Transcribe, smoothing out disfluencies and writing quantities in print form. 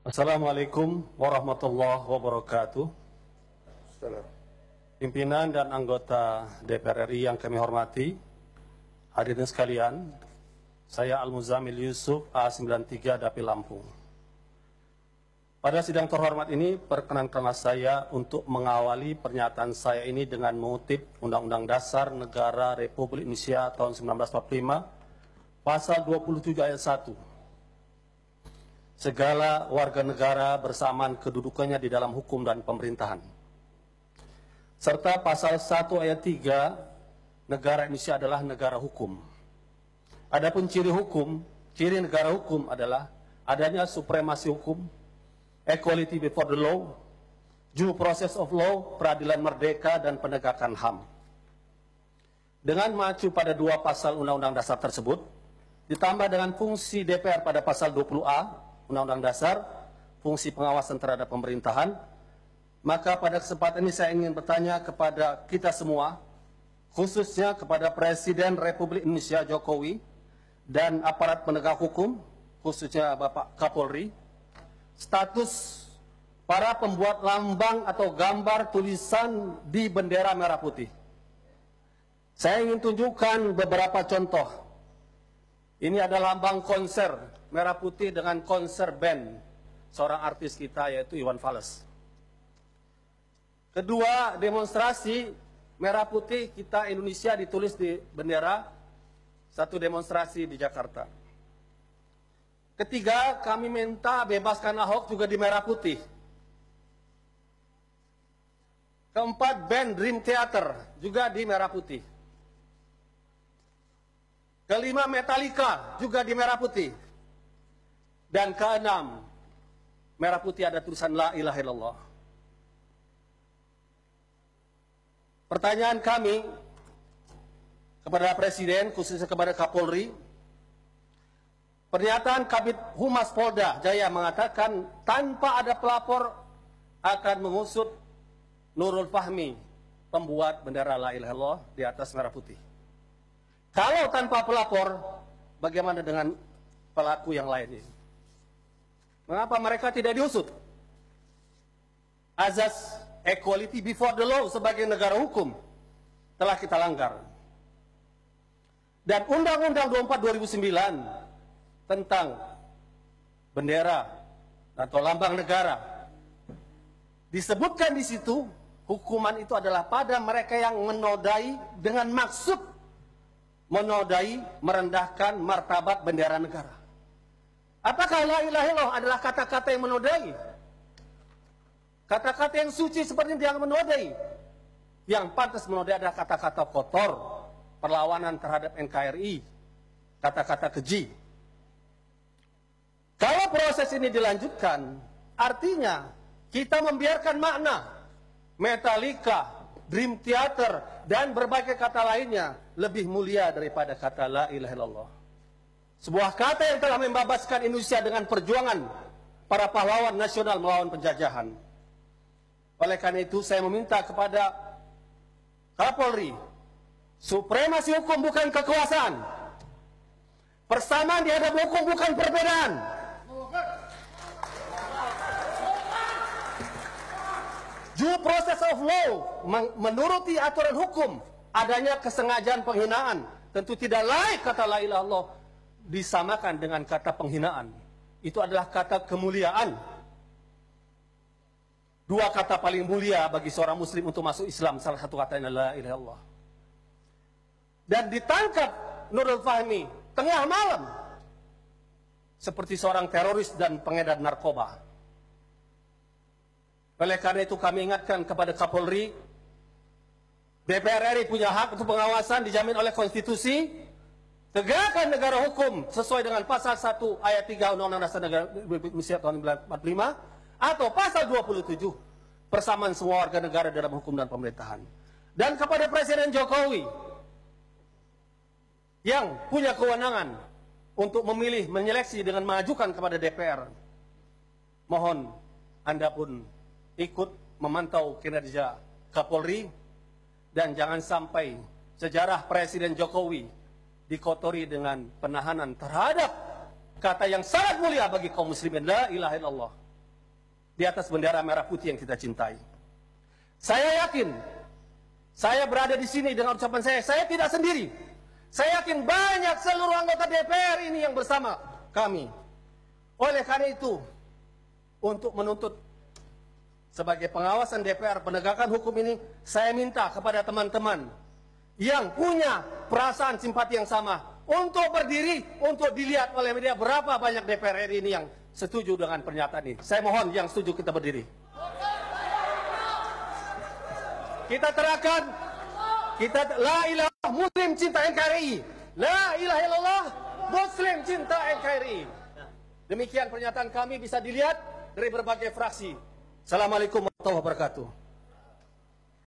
Assalamualaikum warahmatullahi wabarakatuh. Salam. Pimpinan dan anggota DPR RI yang kami hormati, hadirin sekalian, saya Al-Muzamil Yusuf A93 Dapil Lampung. Pada sidang terhormat ini, perkenankanlah saya untuk mengawali pernyataan saya ini dengan mengutip Undang-Undang Dasar Negara Republik Indonesia tahun 1945, Pasal 27 ayat 1. Segala warga negara bersamaan kedudukannya di dalam hukum dan pemerintahan. Serta pasal 1 ayat 3, negara Indonesia adalah negara hukum. Adapun ciri negara hukum adalah adanya supremasi hukum, equality before the law, due process of law, peradilan merdeka, dan penegakan HAM. Dengan mengacu pada dua pasal Undang-Undang Dasar tersebut, ditambah dengan fungsi DPR pada pasal 20A, Undang-Undang Dasar, fungsi pengawasan terhadap pemerintahan, maka pada kesempatan ini saya ingin bertanya kepada kita semua, khususnya kepada Presiden Republik Indonesia Jokowi dan aparat penegak hukum, khususnya Bapak Kapolri, status para pembuat lambang atau gambar tulisan di bendera merah putih. Saya ingin tunjukkan beberapa contoh. Ini adalah lambang konser merah putih dengan konser band seorang artis kita yaitu Iwan Fals. Kedua, demonstrasi merah putih kita Indonesia ditulis di bendera, satu demonstrasi di Jakarta. Ketiga, kami minta bebaskan Ahok juga di merah putih. Keempat, band Dream Theater juga di merah putih. Kelima, Metallica juga di merah putih. Dan keenam, merah putih ada tulisan La ilaha illallah. Pertanyaan kami kepada Presiden, khususnya kepada Kapolri, pernyataan Kabid Humas Polda Jaya mengatakan tanpa ada pelapor akan mengusut Nurul Fahmi, pembuat bendera La ilaha illallah di atas merah putih. Kalau tanpa pelapor, bagaimana dengan pelaku yang lainnya? Mengapa mereka tidak diusut? Azas equality before the law sebagai negara hukum telah kita langgar. Dan Undang-Undang 24 2009 tentang bendera atau lambang negara disebutkan di situ hukuman itu adalah pada mereka yang menodai dengan maksud menodai, merendahkan martabat bendera negara. Apakah la ilaha illallah adalah kata-kata yang menodai? Kata-kata yang suci seperti yang menodai. Yang pantas menodai adalah kata-kata kotor, perlawanan terhadap NKRI, kata-kata keji. Kalau proses ini dilanjutkan, artinya kita membiarkan makna Metallica, Dream Theater, dan berbagai kata lainnya lebih mulia daripada kata la ilaha illallah. Sebuah kata yang telah membebaskan Indonesia dengan perjuangan para pahlawan nasional melawan penjajahan. Oleh karena itu saya meminta kepada Kapolri, supremasi hukum bukan kekuasaan. Persamaan di hadapan hukum bukan perbedaan. Due process of law, menuruti aturan hukum, adanya kesengajaan penghinaan, tentu tidak layak kata la ilaha illallah disamakan dengan kata penghinaan. Itu adalah kata kemuliaan. Dua kata paling mulia bagi seorang muslim untuk masuk Islam, salah satu katanya la ilaha illallah. Dan ditangkap Nurul Fahmi tengah malam seperti seorang teroris dan pengedar narkoba. Oleh karena itu kami ingatkan kepada Kapolri, DPR RI punya hak untuk pengawasan dijamin oleh konstitusi. Tegakkan negara hukum sesuai dengan pasal 1 ayat 3 Undang-Undang Dasar Negara Republik Indonesia tahun 1945 atau pasal 27 persamaan semua warga negara dalam hukum dan pemerintahan. Dan kepada Presiden Jokowi yang punya kewenangan untuk memilih, menyeleksi dengan mengajukan kepada DPR, mohon Anda pun ikut memantau kinerja Kapolri dan jangan sampai sejarah Presiden Jokowi dikotori dengan penahanan terhadap kata yang sangat mulia bagi kaum muslimin, la ilaha illallah. di atas bendera merah putih yang kita cintai. Saya yakin, saya berada di sini dengan ucapan saya tidak sendiri. Saya yakin banyak seluruh anggota DPR ini yang bersama kami. Oleh karena itu, untuk menuntut sebagai pengawasan DPR penegakan hukum ini, saya minta kepada teman-teman yang punya perasaan simpati yang sama untuk berdiri, untuk dilihat oleh media berapa banyak DPR RI ini yang setuju dengan pernyataan ini. Saya mohon yang setuju kita berdiri. Kita terangkan, kita la ilaha muslim cinta NKRI, la ilaha illallah muslim cinta NKRI. Demikian pernyataan kami bisa dilihat dari berbagai fraksi. Assalamualaikum warahmatullahi wabarakatuh.